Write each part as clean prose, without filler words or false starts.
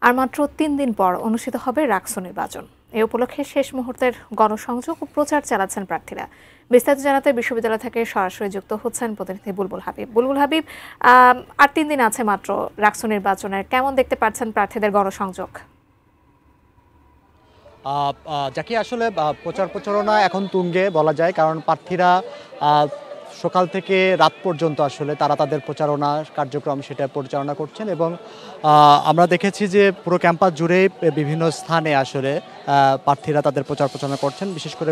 আর মাত্র ৩ দিন পর অনুষ্ঠিত হবে রাকসু নির্বাচন। এ উপলক্ষে শেষ মুহূর্তের গণসংযোগ ও প্রচার চালাচ্ছেন প্রার্থীরা। বিস্তারিত জানাতে বিশ্ববিদ্যালয় থেকে সরাসরি যুক্ত হচ্ছেন প্রতিনিধি বুলবুল হাবিব। বুলবুল হাবিব, আর ৩ দিন আছে মাত্র রাকসু নির্বাচনের, কেমন দেখতে পাচ্ছেন প্রার্থীদের গণসংযোগ? যাকে আসলে প্রচার প্রচারণা এখন তুঙ্গে বলা যায়, কারণ প্রার্থীরা সকাল থেকে রাত পর্যন্ত আসলে তারা তাদের প্রচারণা কার্যক্রম সেটা পরিচালনা করছেন এবং আমরা দেখেছি যে পুরো ক্যাম্পাস জুড়েই বিভিন্ন স্থানে আসলে প্রার্থীরা তাদের প্রচার প্রচারণা করছেন, বিশেষ করে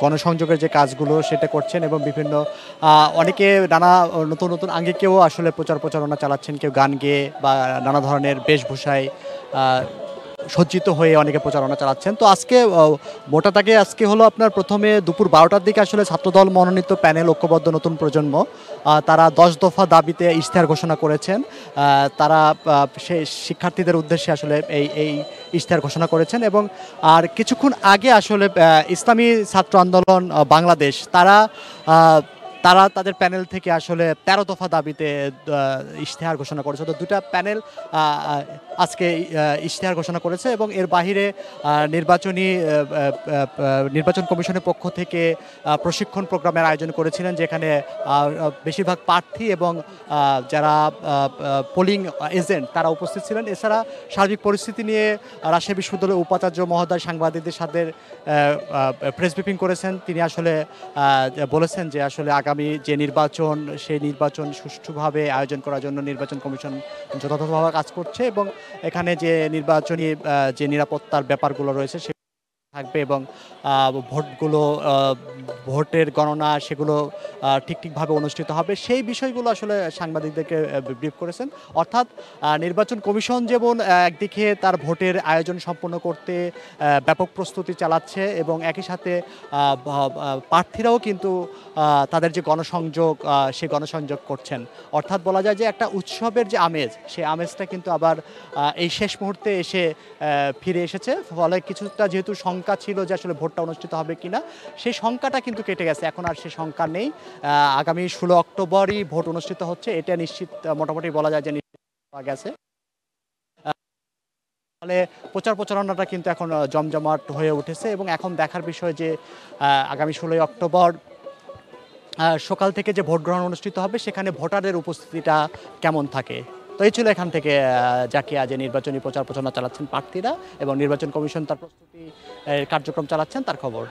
গণসংযোগের যে কাজগুলো সেটা করছেন এবং বিভিন্ন অনেকে নানা নতুন নতুন আঙ্গিকেও আসলে প্রচার প্রচারণা চালাচ্ছেন, কেউ গান গেয়ে বা নানা ধরনের বেশভূষায় সজ্জিত হয়ে অনেকে প্রচারণা চালাচ্ছেন। তো আজকে মোটা দাগে আজকে হলো আপনার প্রথমে দুপুর 12টার দিকে আসলে ছাত্রদল মনোনীত প্যানেল ঐক্যবদ্ধ নতুন প্রজন্ম তারা 10 দফা দাবিতে ইশতেহার ঘোষণা করেছেন। তারা সেই শিক্ষার্থীদের উদ্দেশ্যে আসলে এই ইশতেহার ঘোষণা করেছেন এবং আর কিছুক্ষণ আগে আসলে ইসলামী ছাত্র আন্দোলন বাংলাদেশ তারা তাদের প্যানেল থেকে আসলে 13 দফা দাবিতে ইশতেহার ঘোষণা করেছে। তো দুটা প্যানেল আজকে ইশতেহার ঘোষণা করেছে এবং এর বাহিরে নির্বাচন কমিশনের পক্ষ থেকে প্রশিক্ষণ প্রোগ্রামের আয়োজন করেছিলেন, যেখানে বেশিরভাগ প্রার্থী এবং যারা পোলিং এজেন্ট তারা উপস্থিত ছিলেন। এছাড়া সার্বিক পরিস্থিতি নিয়ে রাজশাহী বিশ্ববিদ্যালয়ের উপাচার্য মহোদয় সাংবাদিকদের সাথে প্রেস ব্রিফিং করেছেন। তিনি আসলে বলেছেন যে আসলে আগামী যে নির্বাচন সেই নির্বাচন সুষ্ঠুভাবে আয়োজন করার জন্য নির্বাচন কমিশন যথাযথভাবে কাজ করছে এবং এখানে যে নির্বাচনী যে নিরাপত্তার ব্যাপারগুলো রয়েছে সে থাকবে এবং ভোটের গণনা সেগুলো ঠিকভাবে অনুষ্ঠিত হবে, সেই বিষয়গুলো আসলে সাংবাদিকদেরকে ব্রিফ করেছেন। অর্থাৎ নির্বাচন কমিশন যেমন একদিকে তার ভোটের আয়োজন সম্পন্ন করতে ব্যাপক প্রস্তুতি চালাচ্ছে এবং একই সাথে প্রার্থীরাও কিন্তু তাদের যে গণসংযোগ সেই গণসংযোগ করছেন। অর্থাৎ বলা যায় যে একটা উৎসবের যে আমেজ, সেই আমেজটা কিন্তু আবার এই শেষ মুহূর্তে এসে ফিরে এসেছে। ফলে কিছুটা যেহেতু শঙ্কা ছিল যে আসলে ভোটটা অনুষ্ঠিত হবে কিনা, সেই শঙ্কাটা কিন্তু কেটে গেছে, এখন আর সেই শঙ্কা নেই। আগামী 16 অক্টোবরই ভোট অনুষ্ঠিত হচ্ছে, এটা নিশ্চিত মোটামুটি বলা যায় যে নিশ্চিত পাওয়া গেছে। ফলে প্রচার প্রচারণাটা কিন্তু এখন জমজমাট হয়ে উঠেছে এবং এখন দেখার বিষয় যে আগামী 16 অক্টোবর সকাল থেকে যে ভোট গ্রহণ অনুষ্ঠিত হবে সেখানে ভোটারের উপস্থিতিটা কেমন থাকে। তো এই ছিল এখান থেকে যাকে আজ নির্বাচনী প্রচার প্রচারণা চালাচ্ছেন প্রার্থীরা এবং নির্বাচন কমিশন তার প্রস্তুতি কার্যক্রম চালাচ্ছেন তার খবর।